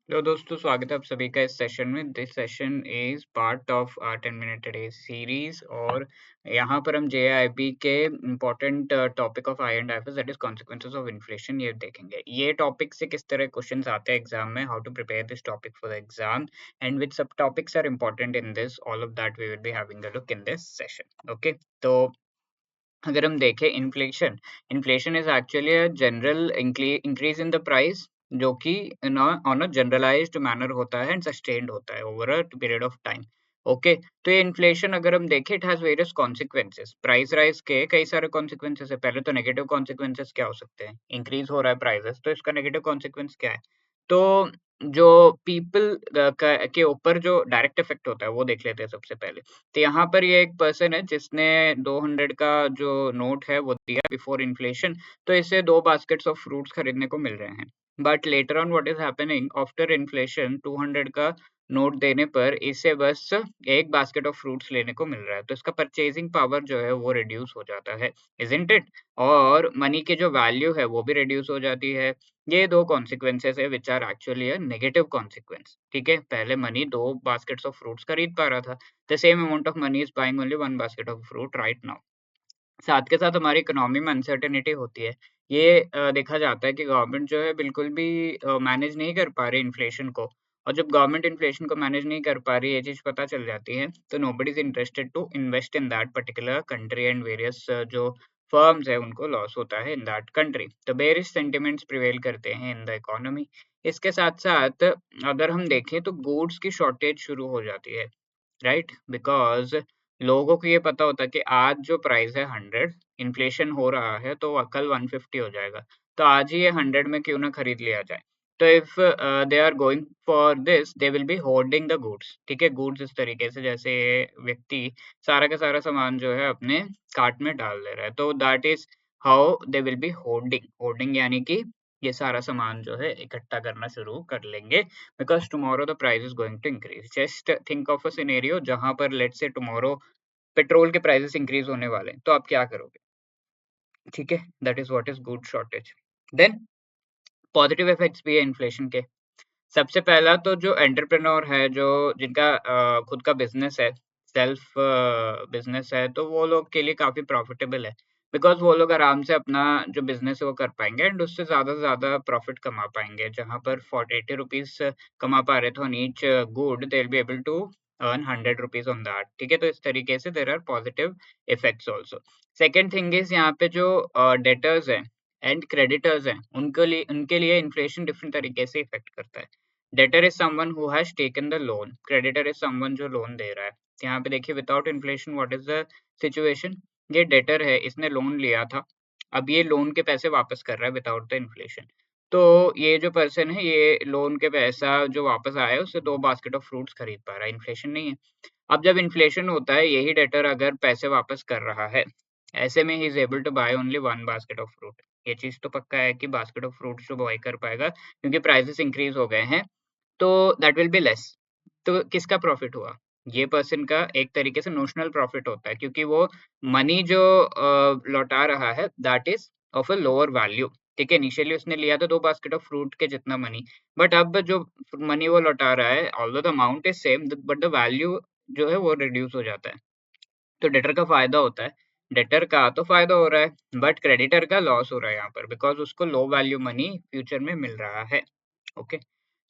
Hello दोस्तों, स्वागत है आप सभी का इस सेशन में। This session is part of 10 minute day series और यहाँ पर हम जेआईबी के important topic of I and I that is consequences of inflation ये देखेंगे। ये टॉपिक से किस तरह क्वेश्चंस आते हैं एग्जाम में, how to prepare this topic for the exam and which subtopics are important in this, all of that we will be having a look in this session. Okay, तो अगर हम देखें inflation, inflation is actually a general increase in the price जो कि on a generalised manner होता है and sustained होता है over a period of time. Okay, तो ये इन्फ्लेशन अगर हम देखें it has various consequences. Price rise के कई सारे कॉन्सिक्वेंसेस है। पहले तो नेगेटिव कॉन्सिक्वेंसेस क्या हो सकते हैं, इंक्रीज हो रहा है प्राइसेस तो इसका नेगेटिव कॉन्सिक्वेंस क्या है। तो जो पीपल के ऊपर जो डायरेक्ट इफेक्ट होता है वो देख लेते हैं सबसे पहले। तो यहाँ पर ये एक पर्सन है जिसने 200 का जो नोट है वो दिया बिफोर इन्फ्लेशन, तो इसे 2 बास्केट्स ऑफ फ्रूट्स खरीदने को मिल रहे हैं। But later on what is happening after inflation, 200 का नोट देने पर इसे बस एक बास्केट ऑफ फ्रूट्स लेने को मिल रहा है, तो इसका परचेजिंग पावर जो है वो रिड्यूस हो जाता है, इजंट इट। और मनी के जो वैल्यू है वो भी रिड्यूस हो जाती है। ये 2 कॉन्सिक्वेंसेस है which are actually a negative consequence. ठीक है, पहले मनी 2 बास्केट्स ऑफ फ्रूट्स खरीद पा रहा था, the same amount of money is buying only one basket of fruit right now। साथ के साथ हमारी इकोनॉमी में अनसर्टेनिटी होती है। ये देखा जाता है कि गवर्नमेंट जो है बिल्कुल भी मैनेज नहीं कर पा रही इन्फ्लेशन को, और जब गवर्नमेंट इन्फ्लेशन को मैनेज नहीं कर पा रही है, ये चीज़ पता चल जाती है, तो nobody is interested to invest in that particular country and various जो फर्म्स है उनको लॉस होता है इन दैट कंट्री। तो बेयरिश सेंटिमेंट्स प्रिवेल करते हैं इन द इकोनॉमी। इसके साथ-साथ अगर हम देखें तो गुड्स की शॉर्टेज शुरू हो जाती है। राइट, बिकॉज लोगों को ये पता होता है कि आज जो प्राइस है 100, इन्फ्लेशन हो रहा है तो कल 150 हो जाएगा, तो आज ही ये 100 में क्यों ना खरीद लिया जाए। तो if they are going for this they will be hoarding the goods. ठीक है, गुड्स इस तरीके से जैसे व्यक्ति सारा का सारा सामान जो है अपने कार्ट में डाल दे रहा है, तो that is how they will be hoarding. Hoarding यानी कि ये सारा सामान जो है इकट्ठा करना शुरू कर लेंगे, because tomorrow the price is going to increase। Just think of a scenario जहाँ पर let's say tomorrow पेट्रोल के प्राइसेस इंक्रीज होने वाले हैं, तो आप क्या करोगे। ठीक है, that is what is good shortage. Then positive effects भी है इन्फ्लेशन के। सबसे पहला तो जो एंटरप्रेन्योर है, जो जिनका खुद का बिजनेस है, सेल्फ बिजनेस है, तो वो लोग के लिए काफी प्रॉफिटेबल है, बिकॉज वो लोग आराम से अपना जो बिजनेस है वो कर पाएंगे एंड उससे ज्यादा से ज्यादा प्रॉफिट कमा पाएंगे। जहां पर 40-80 रुपीज कमा पा रहे थे on each good, they will be able to earn 100 rupees on that. ठीक है, तो इस तरीके से there are positive effects also. Second thing is यहाँ पे जो डेटर्स हैं एंड क्रेडिटर्स हैं, उनके लिए इन्फ्लेशन डिफरेंट तरीके से इफेक्ट करता है। Debtor is someone who has taken the loan, creditor is someone जो लोन दे रहा है। तो यहाँ पे देखिए without inflation what is the situation. ये डेटर है, इसने लोन लिया था, अब ये लोन के पैसे वापस कर रहा है विदाउट द इन्फ्लेशन। तो ये जो पर्सन है ये लोन के पैसा जो वापस आया है उससे 2 बास्केट ऑफ फ्रूट्स खरीद पा रहा है, इन्फ्लेशन नहीं है। अब जब इन्फ्लेशन होता है यही डेटर अगर पैसे वापस कर रहा है, ऐसे में ही is able to buy only 1 basket of fruit. ये चीज तो पक्का है कि बास्केट ऑफ फ्रूट्स जो बाय कर पाएगा, क्योंकि प्राइसेस इंक्रीज हो गए हैं, तो दैट विल बी लेस। तो किसका प्रॉफिट हुआ, ये पर्सन का एक तरीके से नोशनल प्रॉफिट होता है, क्योंकि वो मनी जो लौटा रहा है that is of a lower value. ठीक है, इनिशियली उसने लिया था 2 बास्केट ऑफ फ्रूट के जितना मनी, बट अब जो मनी वो लौटा रहा है although the amount is same but the value जो है वो रिड्यूस हो जाता है। तो डेटर का फायदा होता है, डेटर का तो फायदा हो रहा है बट क्रेडिटर का लॉस हो रहा है यहाँ पर, बिकॉज उसको लो वैल्यू मनी फ्यूचर में मिल रहा है। Okay,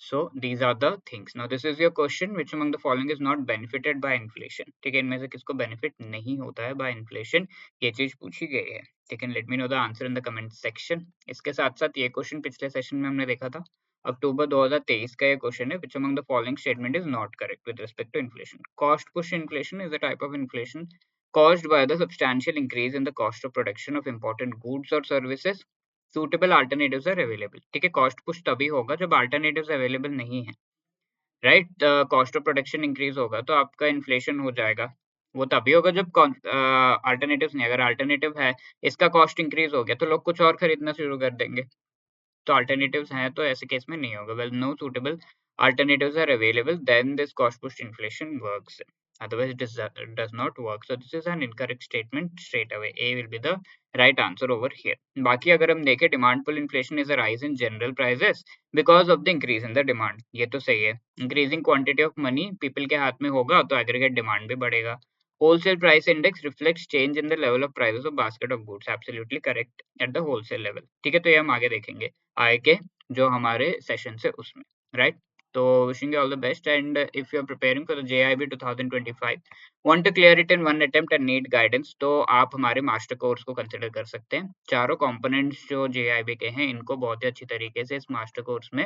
so these are the things। now this is your question, which among the following is not benefited by inflation। ठीक है, इनमें से किसको बेनिफिट नहीं होता है बाय इन्फ्लेशन, ये चीज पूछी गई है। ठीक है, let me know the answer in the comment section. इसके साथ साथ ये क्वेश्चन पिछले सेशन में हमने देखा था, अक्टूबर 2023 का ये क्वेश्चन है, which among the following statement is not correct with respect to inflation। cost push inflation is a type of inflation caused by the substantial increase in the cost of production of important goods or services। Suitable alternatives are available. ठीक है, cost push तभी होगा जब alternatives available नहीं है, right. Cost of production increase होगा तो आपका इन्फ्लेशन हो जाएगा, वो तभी होगा जब अल्टरनेटिव्स नहीं। अगर अल्टरनेटिव है, इसका कॉस्ट इंक्रीज हो गया तो लोग कुछ और खरीदना शुरू कर देंगे, तो अल्टरनेटिव्स हैं तो ऐसे केस में नहीं होगा। Well no suitable alternatives are available then this cost push inflation works. otherwise it does not work. So this is an incorrect statement straight away. A will be the right answer over here. बाकी अगर हम देखें, demand pull inflation is a rise in general prices because of the increase in the demand. ये तो सही है. Increasing quantity of money people के हाथ में होगा तो aggregate demand भी बढ़ेगा. Wholesale price index reflects change in the level of prices of basket of goods. Absolutely correct at the wholesale level. ठीक है, तो ये हम आगे देखेंगे आगे के जो हमारे सेशन से उसमें, right? So wishing you all the best, and if you are preparing for the JIB 2025, want to clear it in one attempt and need guidance, तो आप हमारे मास्टर कोर्स को कंसिडर कर सकते हैं. चारों कंपोनेंट्स जो JIB के हैं इनको बहुत ही अच्छी तरीके से इस मास्टर कोर्स में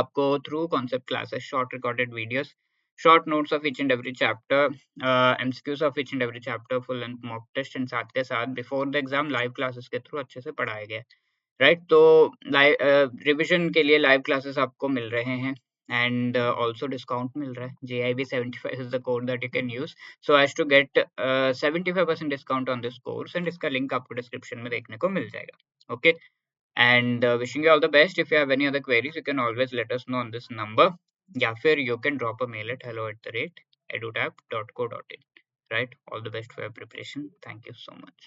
आपको through concept classes, short recorded videos, short notes of each and every chapter, MCQs of each and every chapter, full and mock test, and साथ के साथ before the exam live classes के through अच्छे से पढ़ाए गए, राइट? तो live revision के लिए लाइव क्लासेस आपको मिल रहे हैं, एंड ऑल्सो डिस्काउंट मिल रहा है. JIB 75 is the code that you can use so as to get 75% discount on this course, and इसका लिंक आपको डिस्क्रिप्शन में देखने को मिल जाएगा. Okay, and wishing you all the best. If you have any other queries, you can always let us know on this number. या फिर you can drop a mail at hello@edutap.co.in. Right? All the best for your preparation. Thank you so much.